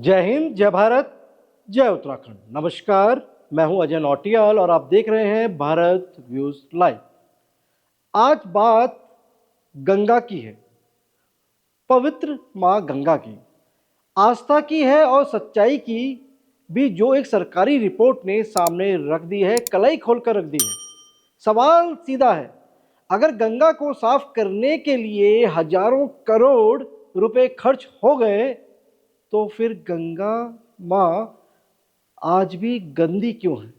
जय हिंद, जय भारत, जय उत्तराखंड। नमस्कार, मैं हूं अजय नौटियाल और आप देख रहे हैं भारत व्यूज लाइव। आज बात गंगा की है, पवित्र मां गंगा की, आस्था की है और सच्चाई की भी, जो एक सरकारी रिपोर्ट ने सामने रख दी है, कलाई खोलकर रख दी है। सवाल सीधा है, अगर गंगा को साफ करने के लिए हजारों करोड़ रुपए खर्च हो गए तो फिर गंगा मां आज भी गंदी क्यों है?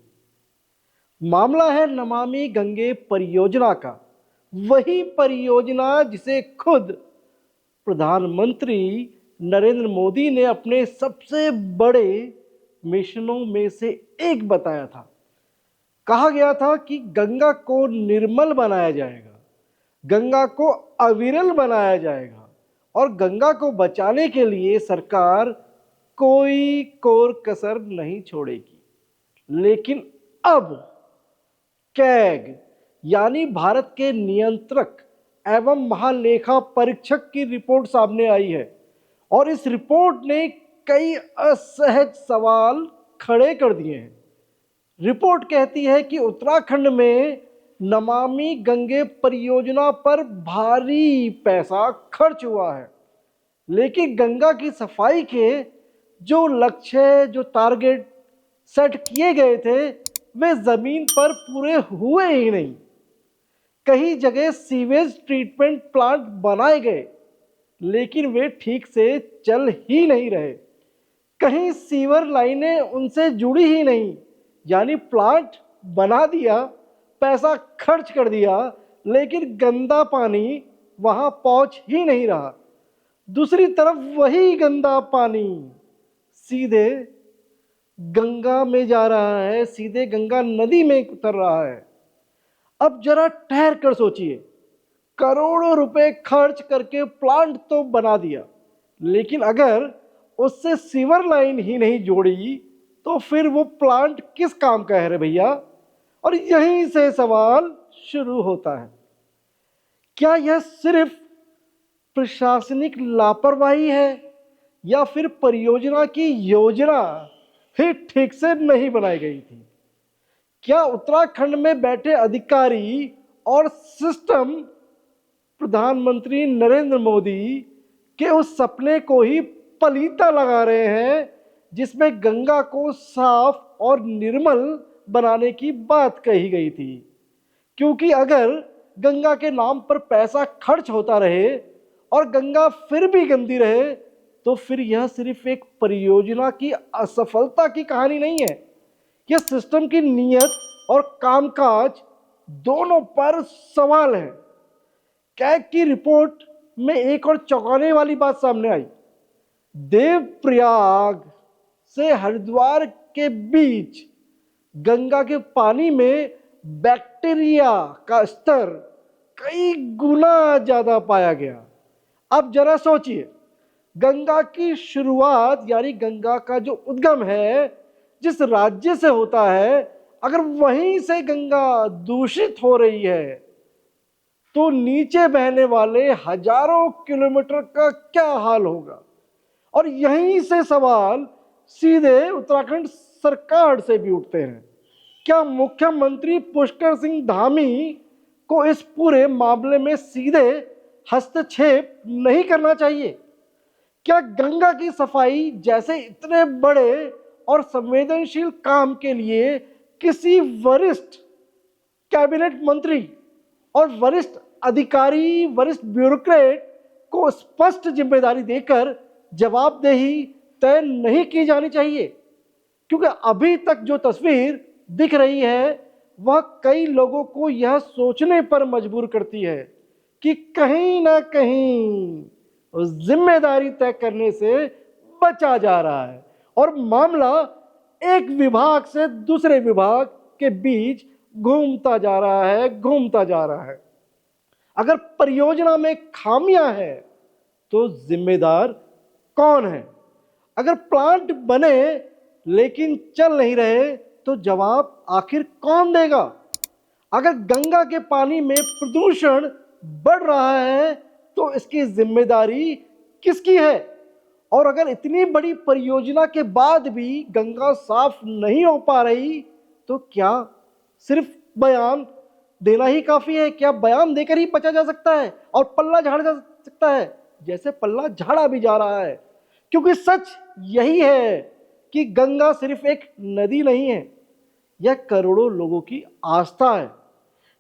मामला है नमामि गंगे परियोजना का, वही परियोजना जिसे खुद प्रधानमंत्री नरेंद्र मोदी ने अपने सबसे बड़े मिशनों में से एक बताया था। कहा गया था कि गंगा को निर्मल बनाया जाएगा, गंगा को अविरल बनाया जाएगा और गंगा को बचाने के लिए सरकार कोई कोर कसर नहीं छोड़ेगी। लेकिन अब कैग यानी भारत के नियंत्रक एवं महालेखा परीक्षक की रिपोर्ट सामने आई है और इस रिपोर्ट ने कई असहज सवाल खड़े कर दिए हैं। रिपोर्ट कहती है कि उत्तराखंड में नमामि गंगे परियोजना पर भारी पैसा खर्च हुआ है, लेकिन गंगा की सफाई के जो लक्ष्य, जो टारगेट सेट किए गए थे, वे जमीन पर पूरे हुए ही नहीं। कई जगह सीवेज ट्रीटमेंट प्लांट बनाए गए, लेकिन वे ठीक से चल ही नहीं रहे। कहीं सीवर लाइनें उनसे जुड़ी ही नहीं, यानी प्लांट बना दिया, पैसा खर्च कर दिया, लेकिन गंदा पानी वहां पहुंच ही नहीं रहा। दूसरी तरफ वही गंदा पानी सीधे गंगा में जा रहा है, सीधे गंगा नदी में उतर रहा है। अब जरा ठहर कर सोचिए, करोड़ों रुपए खर्च करके प्लांट तो बना दिया, लेकिन अगर उससे सीवर लाइन ही नहीं जोड़ी तो फिर वो प्लांट किस काम का है रे भैया? और यहीं से सवाल शुरू होता है, क्या यह सिर्फ प्रशासनिक लापरवाही है या फिर परियोजना की योजना ही ठीक से नहीं बनाई गई थी? क्या उत्तराखंड में बैठे अधिकारी और सिस्टम प्रधानमंत्री नरेंद्र मोदी के उस सपने को ही पलीता लगा रहे हैं जिसमें गंगा को साफ और निर्मल बनाने की बात कही गई थी? क्योंकि अगर गंगा के नाम पर पैसा खर्च होता रहे और गंगा फिर भी गंदी रहे तो फिर यह सिर्फ एक परियोजना की असफलता की कहानी नहीं है, यह सिस्टम की नीयत और कामकाज दोनों पर सवाल है। कैग की रिपोर्ट में एक और चौंकाने वाली बात सामने आई। देवप्रयाग से हरिद्वार के बीच गंगा के पानी में बैक्टीरिया का स्तर कई गुना ज्यादा पाया गया। अब जरा सोचिए, गंगा की शुरुआत यानी गंगा का जो उद्गम है जिस राज्य से होता है, अगर वहीं से गंगा दूषित हो रही है तो नीचे बहने वाले हजारों किलोमीटर का क्या हाल होगा? और यहीं से सवाल सीधे उत्तराखंड सरकार से भी उठते हैं। क्या मुख्यमंत्री पुष्कर सिंह धामी को इस पूरे मामले में सीधे हस्तक्षेप नहीं करना चाहिए? क्या गंगा की सफाई जैसे इतने बड़े और संवेदनशील काम के लिए किसी वरिष्ठ कैबिनेट मंत्री और वरिष्ठ अधिकारी, वरिष्ठ ब्यूरोक्रेट को स्पष्ट जिम्मेदारी देकर जवाबदेही तय नहीं की जानी चाहिए? क्योंकि अभी तक जो तस्वीर दिख रही है वह कई लोगों को यह सोचने पर मजबूर करती है कि कहीं ना कहीं जिम्मेदारी तय करने से बचा जा रहा है और मामला एक विभाग से दूसरे विभाग के बीच घूमता जा रहा है। अगर परियोजना में खामियां हैं तो जिम्मेदार कौन है? अगर प्लांट बने लेकिन चल नहीं रहे तो जवाब आखिर कौन देगा? अगर गंगा के पानी में प्रदूषण बढ़ रहा है तो इसकी जिम्मेदारी किसकी है? और अगर इतनी बड़ी परियोजना के बाद भी गंगा साफ नहीं हो पा रही तो क्या सिर्फ बयान देना ही काफी है? क्या बयान देकर ही बचा जा सकता है और पल्ला झाड़ा जा सकता है, जैसे पल्ला झाड़ा भी जा रहा है? क्योंकि सच यही है कि गंगा सिर्फ एक नदी नहीं है, यह करोड़ों लोगों की आस्था है,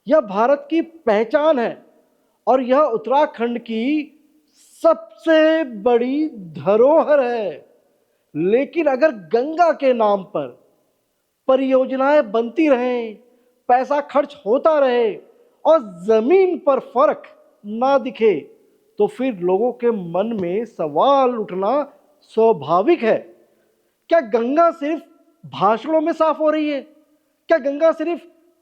यह भारत की पहचान है और यह उत्तराखंड की सबसे बड़ी धरोहर है। लेकिन अगर गंगा के नाम पर परियोजनाएं बनती रहें, पैसा खर्च होता रहे और जमीन पर फर्क ना दिखे तो फिर लोगों के मन में सवाल उठना स्वाभाविक है। क्या गंगा सिर्फ भाषणों में साफ हो रही है? क्या गंगा सिर्फ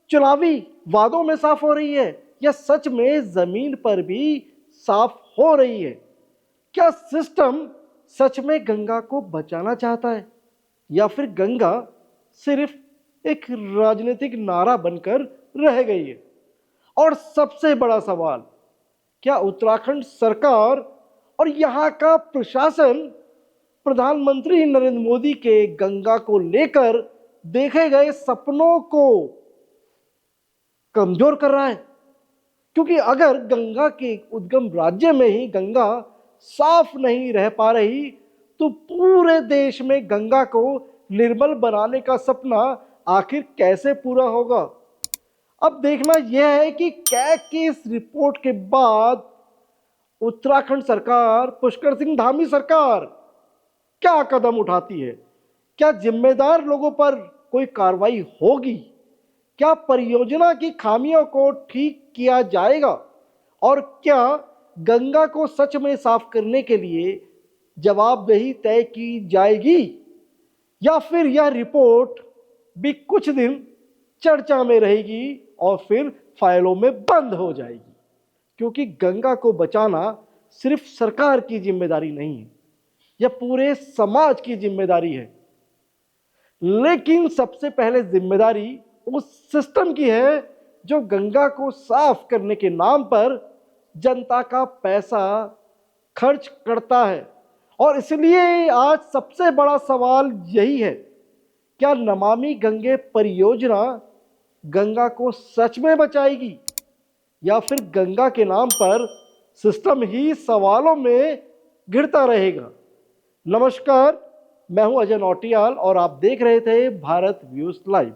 चुनावी वादों में साफ हो रही है या सच में जमीन पर भी साफ हो रही है? क्या सिस्टम सच में गंगा को बचाना चाहता है या फिर गंगा सिर्फ एक राजनीतिक नारा बनकर रह गई है? और सबसे बड़ा सवाल, क्या उत्तराखंड सरकार और यहाँ का प्रशासन प्रधानमंत्री नरेंद्र मोदी के गंगा को लेकर देखे गए सपनों को कमजोर कर रहा है? क्योंकि अगर गंगा के उद्गम राज्य में ही गंगा साफ नहीं रह पा रही तो पूरे देश में गंगा को निर्मल बनाने का सपना आखिर कैसे पूरा होगा? अब देखना यह है कि कैग की इस रिपोर्ट के बाद उत्तराखंड सरकार, पुष्कर सिंह धामी सरकार क्या कदम उठाती है। क्या जिम्मेदार लोगों पर कोई कार्रवाई होगी? क्या परियोजना की खामियों को ठीक किया जाएगा? और क्या गंगा को सच में साफ करने के लिए जवाबदेही तय की जाएगी या फिर यह रिपोर्ट भी कुछ दिन चर्चा में रहेगी और फिर फाइलों में बंद हो जाएगी? क्योंकि गंगा को बचाना सिर्फ सरकार की जिम्मेदारी नहीं है, यह पूरे समाज की जिम्मेदारी है। लेकिन सबसे पहले जिम्मेदारी उस सिस्टम की है जो गंगा को साफ करने के नाम पर जनता का पैसा खर्च करता है। और इसलिए आज सबसे बड़ा सवाल यही है, क्या नमामि गंगे परियोजना गंगा को सच में बचाएगी या फिर गंगा के नाम पर सिस्टम ही सवालों में घिरता रहेगा? नमस्कार, मैं हूं अजय नौटियाल और आप देख रहे थे भारत व्यूज लाइव।